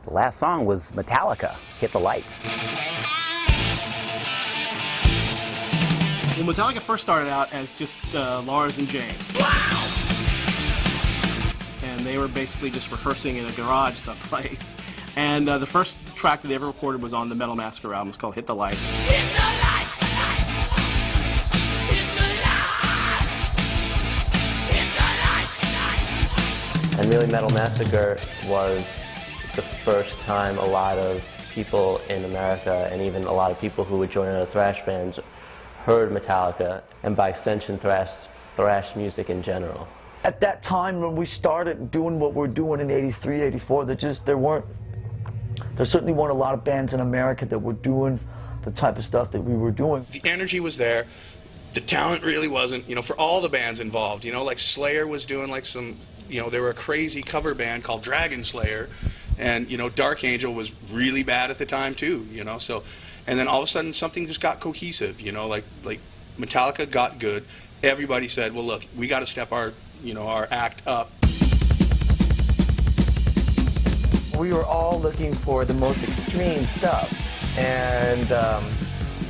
The last song was Metallica, Hit the Lights. Well, Metallica first started out as just Lars and James. Wow! And they were basically just rehearsing in a garage someplace. And the first track that they ever recorded was on the Metal Massacre album. It's called Hit the Lights. Hit the lights tonight! Hit the lights! Hit the lights tonight! And really, Metal Massacre was the first time a lot of people in America, and even a lot of people who would join other thrash bands, heard Metallica, and by extension, thrash music in general. At that time when we started doing what we're doing in '83, '84, there certainly weren't a lot of bands in America that were doing the type of stuff that we were doing. The energy was there. The talent really wasn't, you know, for all the bands involved. You know, like Slayer was doing like some, you know, they were a crazy cover band called Dragon Slayer. And, you know, Dark Angel was really bad at the time, too, you know. So, and then all of a sudden something just got cohesive, you know, like Metallica got good. Everybody said, well, look, we got to step our, you know, our act up. We were all looking for the most extreme stuff, and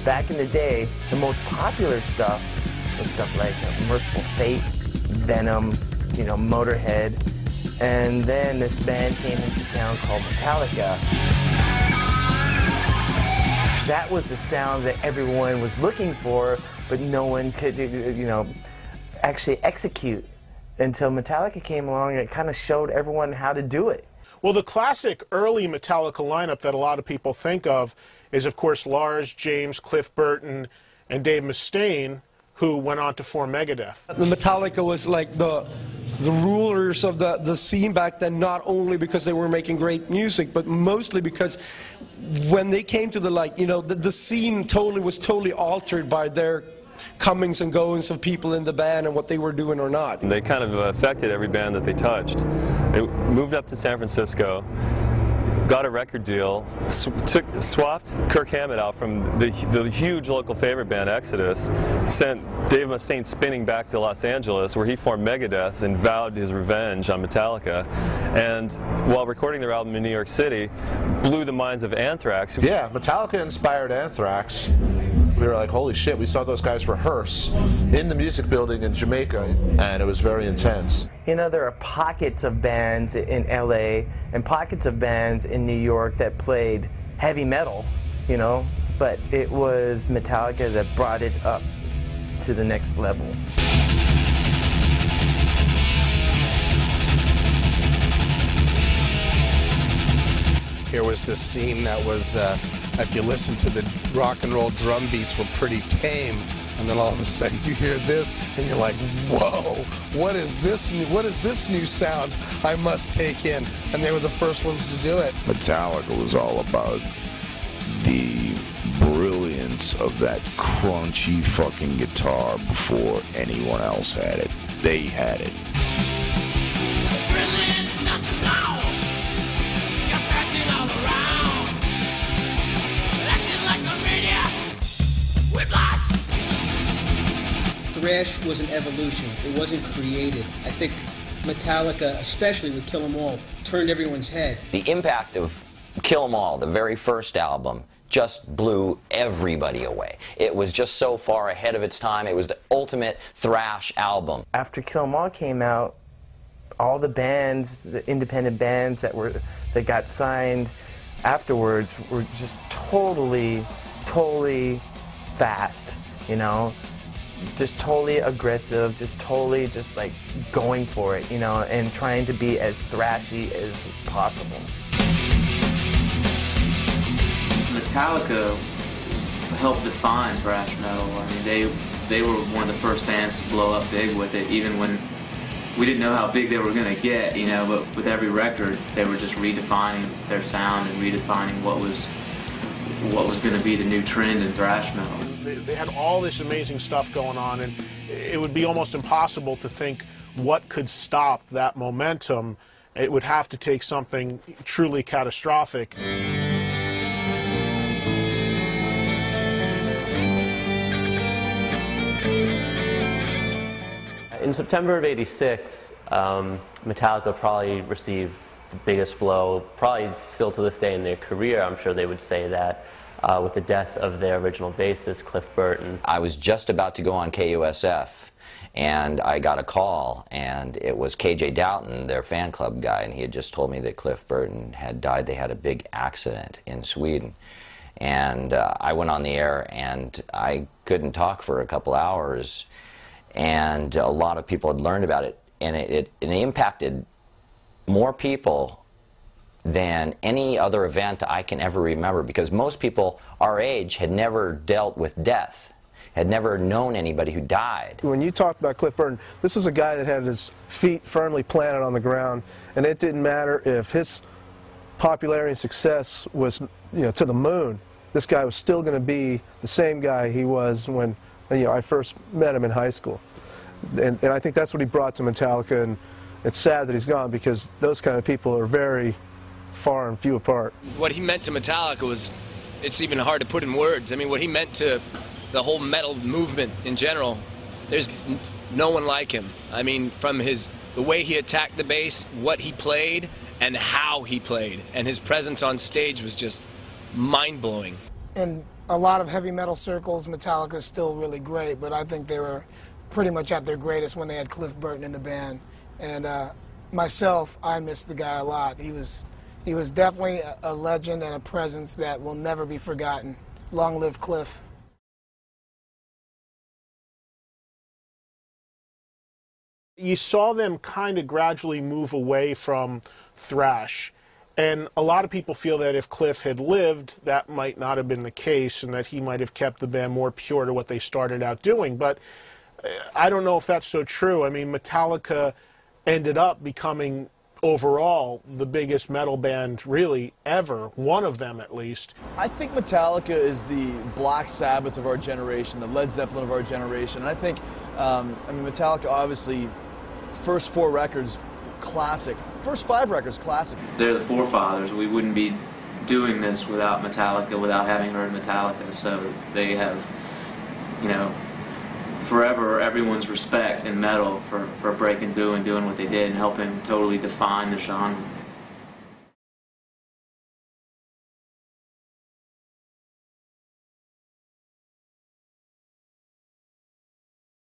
back in the day, the most popular stuff was stuff like Merciful Fate, Venom, you know, Motorhead, and then this band came into town called Metallica. That was the sound that everyone was looking for, but no one could, you know, actually execute until Metallica came along and it kind of showed everyone how to do it. Well, the classic early Metallica lineup that a lot of people think of is, of course, Lars, James, Cliff Burton, and Dave Mustaine, who went on to form Megadeth. The Metallica was like the rulers of the scene back then, not only because they were making great music, but mostly because when they came to the, like, you know, the scene was totally altered by their comings and goings of people in the band and what they were doing or not. They kind of affected every band that they touched. They moved up to San Francisco, got a record deal, swapped Kirk Hammett out from the huge local favorite band Exodus, sent Dave Mustaine spinning back to Los Angeles, where he formed Megadeth and vowed his revenge on Metallica. And while recording their album in New York City, blew the minds of Anthrax. Yeah, Metallica inspired Anthrax. We were like, holy shit, we saw those guys rehearse in the music building in Jamaica, and it was very intense. You know, there are pockets of bands in LA and pockets of bands in New York that played heavy metal, you know, but it was Metallica that brought it up to the next level. Here was this scene that was, if you listen to the rock and roll drum beats, were pretty tame, and then all of a sudden you hear this, and you're like, whoa, what is this new sound I must take in? And they were the first ones to do it. Metallica was all about the brilliance of that crunchy fucking guitar before anyone else had it. They had it. Thrash was an evolution. It wasn't created. I think Metallica, especially with Kill 'Em All, turned everyone's head. The impact of Kill 'Em All, the very first album, just blew everybody away. It was just so far ahead of its time. It was the ultimate thrash album. After Kill 'Em All came out, all the bands, the independent bands that got signed afterwards were just totally fast, you know? Just totally aggressive, just totally like going for it, you know, and trying to be as thrashy as possible. Metallica helped define thrash metal. I mean, they were one of the first bands to blow up big with it, even when we didn't know how big they were going to get, you know, but with every record, they were just redefining their sound and redefining what was going to be the new trend in thrash metal. They had all this amazing stuff going on, and it would be almost impossible to think what could stop that momentum. It would have to take something truly catastrophic. In September of '86, Metallica probably received the biggest blow, probably still to this day in their career, I'm sure they would say that, with the death of their original bassist, Cliff Burton. I was just about to go on KUSF, and I got a call, and it was KJ Doughton, their fan club guy, and he had just told me that Cliff Burton had died. They had a big accident in Sweden. And I went on the air, and I couldn't talk for a couple hours, and a lot of people had learned about it, and it impacted more people than any other event I can ever remember, because most people our age had never dealt with death, had never known anybody who died. When you talk about Cliff Burton, this was a guy that had his feet firmly planted on the ground, and it didn't matter if his popularity and success was, to the moon. This guy was still going to be the same guy he was when, I first met him in high school. And I think that's what he brought to Metallica, and it's sad that he's gone, because those kind of people are very far and few apart. What he meant to Metallica was, it's even hard to put in words. I mean, what he meant to the whole metal movement in general, there's no one like him. I mean, from the way he attacked the bass, what he played, and how he played, and his presence on stage was just mind-blowing. In a lot of heavy metal circles, Metallica is still really great, but I think they were pretty much at their greatest when they had Cliff Burton in the band. And myself, I miss the guy a lot. He was definitely a legend and a presence that will never be forgotten. Long live Cliff. You saw them kind of gradually move away from thrash. And a lot of people feel that if Cliff had lived, that might not have been the case, and that he might have kept the band more pure to what they started out doing. But I don't know if that's so true. I mean, Metallica ended up becoming, overall, the biggest metal band really ever, one of them at least. I think Metallica is the Black Sabbath of our generation, the Led Zeppelin of our generation. And I think, Metallica, obviously, first 4 records, classic. First 5 records, classic. They're the forefathers. We wouldn't be doing this without Metallica, without having heard Metallica. So they have, forever everyone's respect in metal for breaking through and doing what they did and helping totally define the genre.